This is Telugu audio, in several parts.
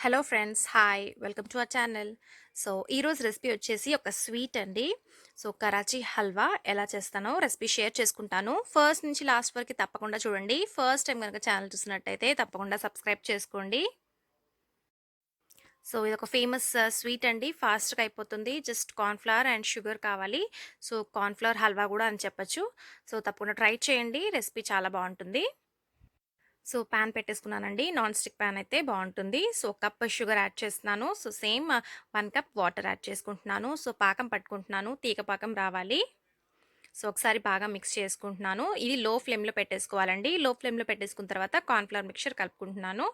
Hello friends, hi, welcome to our channel. ఈరోజు రెసిపీ వచ్చేసి ఒక స్వీట్ అండి. కరాచీ హల్వా ఎలా చేస్తానో రెసిపీ షేర్ చేసుకుంటాను. ఫస్ట్ నుంచి లాస్ట్ వరకు తప్పకుండా చూడండి. ఫస్ట్ టైం కనుక ఛానల్ చూసినట్టయితే తప్పకుండా సబ్స్క్రైబ్ చేసుకోండి. ఇదొక ఫేమస్ స్వీట్ అండి. ఫాస్ట్‌గా అయిపోతుంది. జస్ట్ కార్న్‌ఫ్లవర్ అండ్ షుగర్ కావాలి. కార్న్‌ఫ్లవర్ హల్వా కూడా అని చెప్పొచ్చు. తప్పకుండా ట్రై చేయండి. రెసిపీ చాలా బావుంటుంది. పాన్ పెట్టేసుకున్నానండి. నాన్ స్టిక్ పాన్ అయితే బావుంటుంది. కప్ షుగర్ యాడ్ చేస్తున్నాను. సేమ్ 1 కప్ వాటర్ యాడ్ చేసుకుంటున్నాను. పాకం పట్టుకుంటున్నాను. తీగ పాకం రావాలి. ఒకసారి బాగా మిక్స్ చేసుకుంటున్నాను. ఇది లో ఫ్లేమ్‌లో పెట్టేసుకోవాలండి. లో ఫ్లేమ్‌లో పెట్టేసుకున్న తర్వాత కార్న్‌ఫ్లవర్ మిక్స్చర్ కలుపుకుంటున్నాను.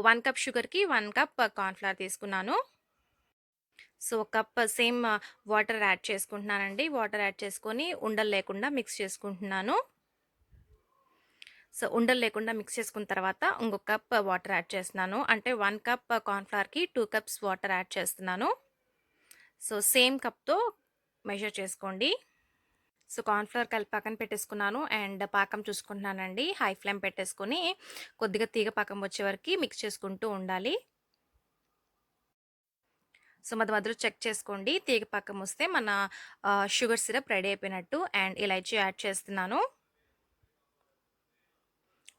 1 కప్ షుగర్‌కి 1 కప్ కార్న్‌ఫ్లవర్ తీసుకున్నాను. కప్ సేమ్ వాటర్ యాడ్ చేసుకుంటున్నానండి. వాటర్ యాడ్ చేసుకొని ఉండలు లేకుండా మిక్స్ చేసుకుంటున్నాను. ఉండలు లేకుండా మిక్స్ చేసుకున్న తర్వాత ఇంకొక కప్ వాటర్ యాడ్ చేస్తున్నాను. అంటే 1 కప్ కార్న్‌ఫ్లవర్‌కి 2 కప్స్ వాటర్ యాడ్ చేస్తున్నాను. సేమ్ కప్‌తో మెజర్ చేసుకోండి. కార్న్‌ఫ్లవర్ కలిపి పక్కన పెట్టేసుకున్నాను. అండ్ పాకం చూసుకుంటున్నానండి. హై ఫ్లేమ్ పెట్టేసుకొని కొద్దిగా తీగ పాకం వచ్చే వరకు మిక్స్ చేసుకుంటూ ఉండాలి. మధ్య మధ్యలో చెక్ చేసుకోండి. తీగ పాకం వస్తే మన షుగర్ సిరప్ రెడీ అయిపోయినట్టు. అండ్ ఇలాచీ యాడ్ చేస్తున్నాను.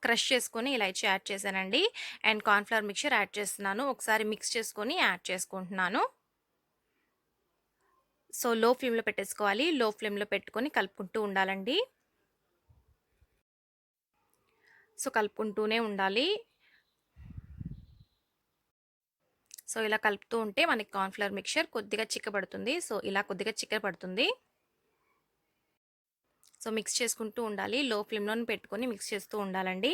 క్రష్ చేసుకొని ఇలాచీ యాడ్ చేశానండి. అండ్ కార్న్‌ఫ్లవర్ మిక్స్చర్ యాడ్ చేస్తున్నాను. ఒకసారి మిక్స్ చేసుకొని యాడ్ చేసుకుంటున్నాను. లో ఫ్లేమ్‌లో పెట్టేసుకోవాలి. లో ఫ్లేమ్‌లో పెట్టుకొని కలుపుకుంటూ ఉండాలండి. కలుపుకుంటూనే ఉండాలి. ఇలా కలుపుతూ ఉంటే మనకి కార్న్‌ఫ్లవర్ మిక్స్చర్ కొద్దిగా చిక్కబడుతుంది. ఇలా కొద్దిగా చిక్కబడుతుంది. మిక్స్ చేసుకుంటూ ఉండాలి. లో ఫ్లేమ్‌లోనే పెట్టుకొని మిక్స్ చేస్తూ ఉండాలండి.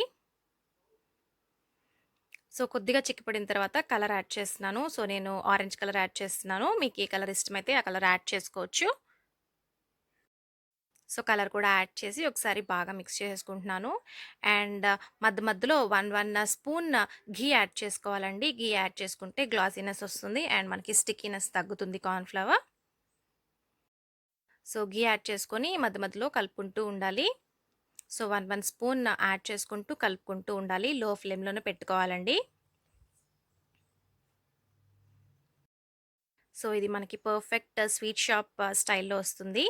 కొద్దిగా చిక్కపడిన తర్వాత కలర్ యాడ్ చేస్తున్నాను. నేను ఆరెంజ్ కలర్ యాడ్ చేస్తున్నాను. మీకు ఏ కలర్ ఇష్టమైతే ఆ కలర్ యాడ్ చేసుకోవచ్చు. కలర్ కూడా యాడ్ చేసి ఒకసారి బాగా మిక్స్ చేసుకుంటున్నాను. అండ్ మధ్యలో 1 స్పూన్ ఘీ యాడ్ చేసుకోవాలండి. ఘీ యాడ్ చేసుకుంటే గ్లాసీనెస్ వస్తుంది అండ్ మనకి స్టిక్కీనెస్ తగ్గుతుంది కార్న్‌ఫ్లవర్. ఘీ యాడ్ చేసుకొని మధ్యలో కలుపుకుంటూ ఉండాలి. 1 స్పూన్ యాడ్ చేసుకుంటూ కలుపుకుంటూ ఉండాలి. లో ఫ్లేమ్‌లోనే పెట్టుకోవాలండి. ఇది మనకి పర్ఫెక్ట్ స్వీట్ షాప్ స్టైల్‌లో వస్తుంది.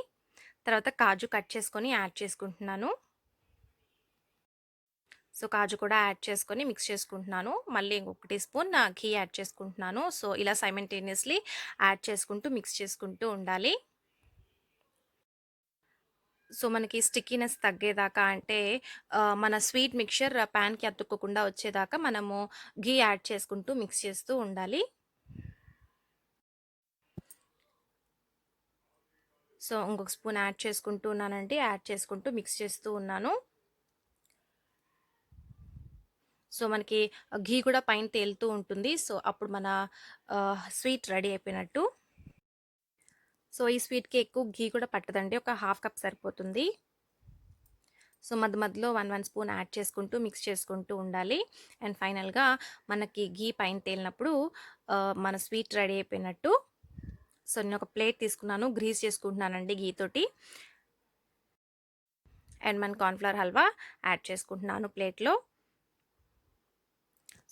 తర్వాత కాజు కట్ చేసుకొని యాడ్ చేసుకుంటున్నాను. కాజు కూడా యాడ్ చేసుకొని మిక్స్ చేసుకుంటున్నాను. మళ్ళీ ఇంకొక టీ స్పూన్ ఘీ యాడ్ చేసుకుంటున్నాను. ఇలా సైమల్టేనియస్‌లీ యాడ్ చేసుకుంటూ మిక్స్ చేసుకుంటూ ఉండాలి. మనకి స్టిక్కీనెస్ తగ్గేదాకా అంటే మన స్వీట్ మిక్స్చర్ పాన్‌కి అతుక్కోకుండా వచ్చేదాకా మనము ఘీ యాడ్ చేసుకుంటూ మిక్స్ చేస్తూ ఉండాలి. ఇంకొక స్పూన్ యాడ్ చేసుకుంటూ ఉన్నానండి. యాడ్ చేసుకుంటూ మిక్స్ చేస్తూ ఉన్నాను. మనకి ఘీ కూడా పైన తేలుతూ ఉంటుంది. అప్పుడు మన స్వీట్ రెడీ అయిపోయినట్టు. ఈ స్వీట్‌కి ఎక్కువ ఘీ కూడా పట్టదండి. ఒక హాఫ్ కప్ సరిపోతుంది. మధ్యలో 1 స్పూన్ యాడ్ చేసుకుంటూ మిక్స్ చేసుకుంటూ ఉండాలి. అండ్ ఫైనల్‌గా మనకి ఘీ పైన తేలినప్పుడు మన స్వీట్ రెడీ అయిపోయినట్టు. నేను ఒక ప్లేట్ తీసుకున్నాను. గ్రీస్ చేసుకుంటున్నానండి ఘీ తోటి. అండ్ మన కార్న్‌ఫ్లవర్ హల్వా యాడ్ చేసుకుంటున్నాను ప్లేట్‌లో.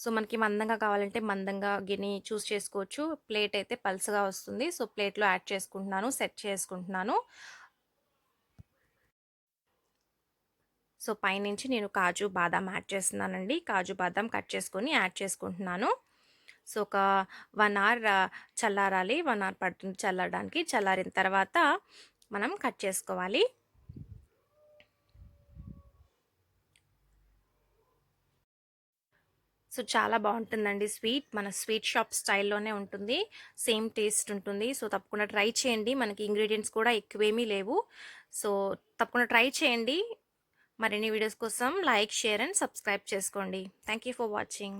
మనకి మందంగా కావాలంటే మందంగా గిన్నె చూస్ చేసుకోవచ్చు. ప్లేట్ అయితే పల్చగా వస్తుంది. ప్లేట్‌లో యాడ్ చేసుకుంటున్నాను. సెట్ చేసుకుంటున్నాను. పైనుంచి నేను కాజు, బాదాం యాడ్ చేస్తున్నానండి. కాజు, బాదాం కట్ చేసుకొని యాడ్ చేసుకుంటున్నాను. ఒక 1 అవర్ చల్లారాలి. 1 అవర్ పడుతుంది చల్లడానికి. చల్లారిన తర్వాత మనం కట్ చేసుకోవాలి. చాలా బావుంటుందండి స్వీట్. మన స్వీట్ షాప్ స్టైల్‌లోనే ఉంటుంది. సేమ్ టేస్ట్ ఉంటుంది. తప్పకుండా ట్రై చేయండి. మనకి ఇంగ్రీడియెంట్స్ కూడా ఎక్కువేమీ లేవు. సో, తప్పకుండా ట్రై చేయండి. మరిన్ని వీడియోస్ కోసం లైక్, షేర్ అండ్ సబ్స్క్రైబ్ చేసుకోండి. Thank you for watching.